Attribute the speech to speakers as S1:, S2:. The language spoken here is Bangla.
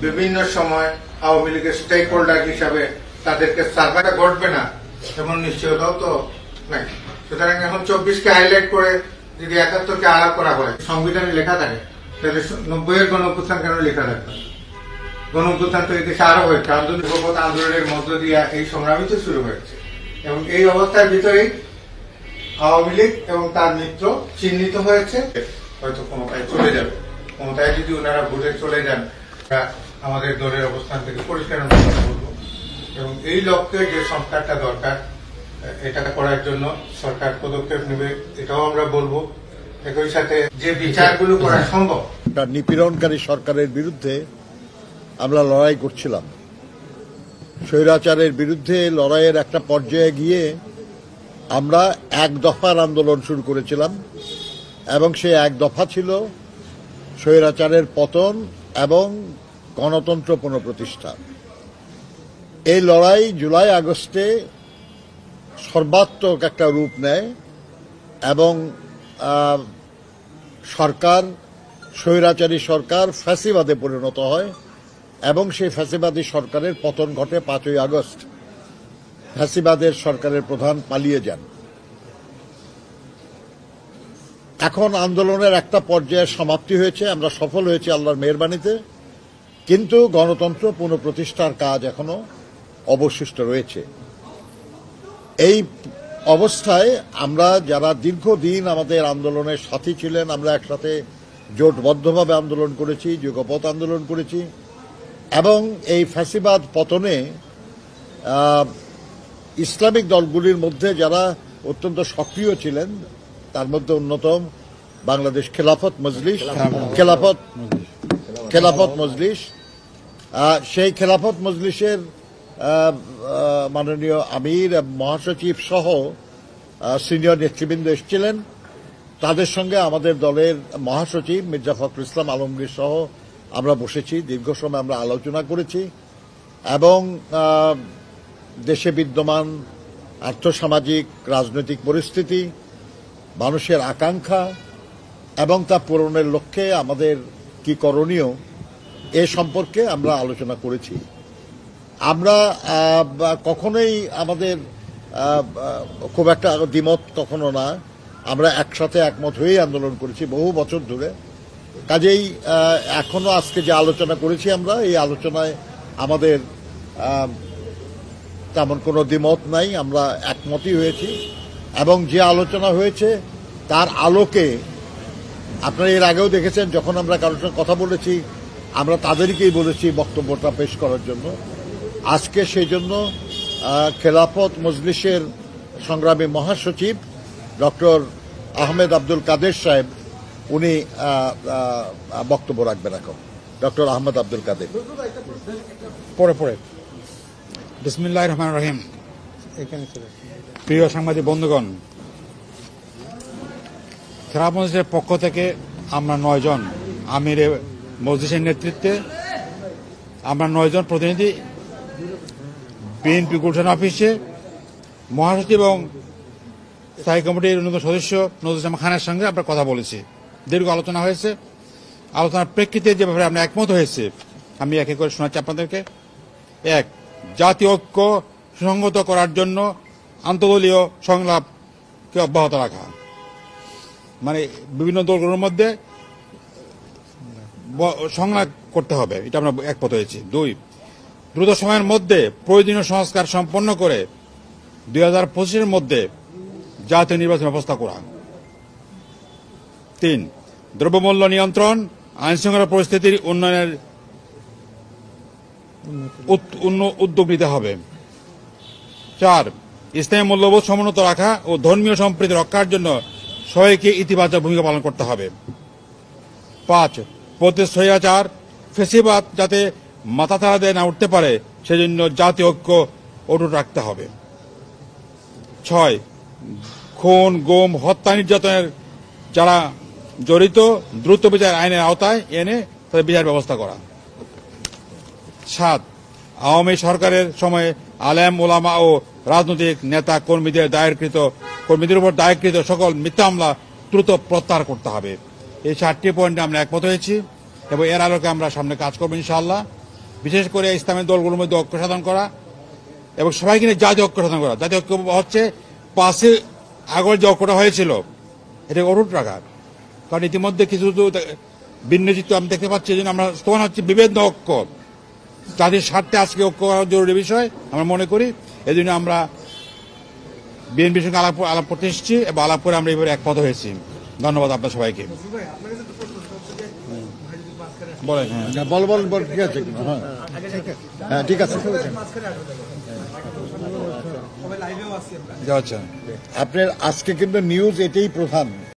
S1: বিভিন্ন সময় আওয়ামী লীগের স্টেক হোল্ডার হিসাবে তাদেরকে সার্ভাইটা ঘটবে না এমন নিশ্চয়তাও তো নাই। সুতরাং এখন 24কে হাইলাইট করে যদি 71কে আলাপ করা হয়, সংবিধানে লেখা থাকে, তাহলে 90-এর গণঅভ্যুত্থান কেন লেখা থাকবে? গণঅভ্যুত্থান তো এই দেশে আরো হয়েছে, আন্দোলনের মধ্য দিয়ে এই সংগ্রামই তো শুরু হয়েছে। এবং এই অবস্থার ভিতরেই আওয়ামী লীগ এবং তার মিত্র চিহ্নিত হয়েছে, হয়তো ক্ষমতায় চলে যাবে। ক্ষমতায় যদি ওনারা ভোটে চলে যান, আমাদের দলের অবস্থান থেকে পরিষ্কার করবো এবং এই লক্ষ্যে যে সংস্কারটা দরকার এটা করার জন্য সরকার পদক্ষেপ নেবে, এটাও আমরা বলবো। একই সাথে যে বিচারগুলো করা সম্ভব,
S2: নিপীড়নকারী সরকারের বিরুদ্ধে আমরা লড়াই করছিলাম। স্বৈরাচারের বিরুদ্ধে লড়াইয়ের একটা পর্যায়ে গিয়ে আমরা এক দফার আন্দোলন শুরু করেছিলাম এবং সেই এক দফা ছিল স্বৈরাচারের পতন এবং গণতন্ত্র পুনঃপ্রতিষ্ঠা। এই লড়াই জুলাই আগস্টে সর্বাত্মক একটা রূপ নেয় এবং সরকার, স্বৈরাচারী সরকার ফ্যাসিবাদে পরিণত হয় এবং সেই ফ্যাসিবাদী সরকারের পতন ঘটে 5ই আগস্ট। ফ্যাসিবাদের সরকারের প্রধান পালিয়ে যান। এখন আন্দোলনের একটা পর্যায়ে সমাপ্তি হয়েছে, আমরা সফল হয়েছি আল্লাহর মেহেরবানিতে, কিন্তু গণতন্ত্র পুনঃপ্রতিষ্ঠার কাজ এখনো অবশিষ্ট রয়েছে। এই অবস্থায় আমরা যারা দীর্ঘদিন আমাদের আন্দোলনের সাথী ছিলেন, আমরা একসাথে জোটবদ্ধভাবে আন্দোলন করেছি, যুগপৎ আন্দোলন করেছি এবং এই ফ্যাসিবাদ পতনে ইসলামিক দলগুলির মধ্যে যারা অত্যন্ত সক্রিয় ছিলেন তার মধ্যে অন্যতম বাংলাদেশ খেলাফত মজলিস। সেই খেলাফত মজলিসের মাননীয় আমির মহাসচিব সহ সিনিয়র নেতৃবৃন্দ এসেছিলেন। তাদের সঙ্গে আমাদের দলের মহাসচিব মির্জা ফখরুল ইসলাম আলমগীর সহ আমরা বসেছি, দীর্ঘ সময় আমরা আলোচনা করেছি এবং দেশে বিদ্যমান আর্থসামাজিক রাজনৈতিক পরিস্থিতি, মানুষের আকাঙ্ক্ষা এবং তা পূরণের লক্ষ্যে আমাদের কি করণীয় এ সম্পর্কে আমরা আলোচনা করেছি। আমরা কখনোই আমাদের খুব একটা দ্বিমত কখনো না, আমরা একসাথে একমত হয়েই আন্দোলন করেছি বহু বছর ধরে। কাজেই এখনো আজকে যে আলোচনা করেছি আমরা, এই আলোচনায় আমাদের তেমন কোনো দ্বিমত নাই, আমরা একমতই হয়েছি এবং যে আলোচনা হয়েছে তার আলোকে আপনারা এর আগেও দেখেছেন যখন আমরা কারোর সঙ্গে কথা বলেছি আমরা তাদেরকেই বলেছি বক্তব্যটা পেশ করার জন্য। আজকে সেই জন্য খেলাফত মজলিসের সংগ্রামী মহাসচিব ডক্টর আহমেদ আব্দুল কাদের সাহেব উনি বক্তব্য রাখবেন। এখন ডক্টর আহমেদ আব্দুল কাদের।
S3: পরে বিসমিল্লাহির রহমানির রহিম। প্রিয় সাংবাদিক বন্ধুগণ, খেলাফত মজলিসের পক্ষ থেকে আমরা 9 জন আমির মজলিসের নেতৃত্বে আমরা 9 জন প্রতিনিধি বিএনপি গুলশান অফিসে মহাসচিব এবং স্থায়ী কমিটির অন্যতম সদস্য নজরুল ইসলাম খানের সঙ্গে আমরা কথা বলেছি। দীর্ঘ আলোচনা হয়েছে। আলোচনার প্রেক্ষিতে যে ব্যাপারে আমরা একমত হয়েছে আমি একে করে শোনাচ্ছি আপনাদেরকে। 1, জাতীয় ঐক্য সুসংহত করার জন্য আন্তদলীয় সংলাপকে অব্যাহত রাখা, মানে বিভিন্ন দলগুলোর মধ্যে সংলাপ করতে হবে, এটা আমরা একমত হয়েছি। 2, দ্রুত সময়ের মধ্যে প্রয়োজনীয় সংস্কার সম্পন্ন করে 2025-এর মধ্যে জাতীয় নির্বাচন ব্যবস্থা করা। 3, দ্রব্যমূল্য নিয়ন্ত্রণ, আইন শৃঙ্খলা পরিস্থিতির উন্নয়নের উদ্যোগ নিতে হবে। 4, ইসলামী মূল্যবোধ সমুন্নত রাখা ও ধর্মীয় সম্প্রীতি রক্ষার জন্য সবাইকে ইতিবাচক ভূমিকা পালন করতে হবে। 5, প্রত্যেক স্বৈরাচার ফ্যাসিবাদ যাতে মাথা তাড়া দিয়ে না উঠতে পারে সেজন্য জাতীয় ঐক্য অটুট রাখতে হবে। 6, খুন, গুম, হত্যা, নির্যাতনের যারা জড়িত দ্রুত বিচার আইনের আওতায় এনে তাদের বিচার ব্যবস্থা করা। 7, আওয়ামী সরকারের সময়ে আলেম, ওলামা ও রাজনৈতিক নেতা কর্মীদের উপর দায়েরকৃত সকল মিথ্যা মামলা দ্রুত প্রত্যাহার করতে হবে। এই 7টি পয়েন্টে আমরা একমত হয়েছি এবং এর আলোকে আমরা সামনে কাজ করবো ইনশাআল্লাহ। বিশেষ করে ইসলামের দলগুলোর মধ্যে ঐক্য সাধন করা এবং সবাইকে নিয়ে জাতীয় ঐক্য সাধন করা। জাতীয় ঐক্য হচ্ছে 5 আগস্ট যে ঐক্যটা হয়েছিল এটাকে অটুট রাখা, কারণ ইতিমধ্যে কিছু ভিন্ন চিত্র আমি দেখতে পাচ্ছি। এই জন্য আমরা তখন হচ্ছে বিভেদ ঐক্য, জাতির স্বার্থে আজকে ঐক্য করা জরুরি বিষয় আমরা মনে করি। এই জন্য আমরা বিএনপির সঙ্গে আলাপ করতে এসেছি এবং আলাপ করে আমরা এবারে একমত হয়েছি। ধন্যবাদ আপনার সবাইকে। বলেন।
S2: বল ঠিক আছে। হ্যাঁ ঠিক আছে।
S3: আচ্ছা,
S2: আপনার আজকে কিন্তু নিউজ এটাই প্রধান।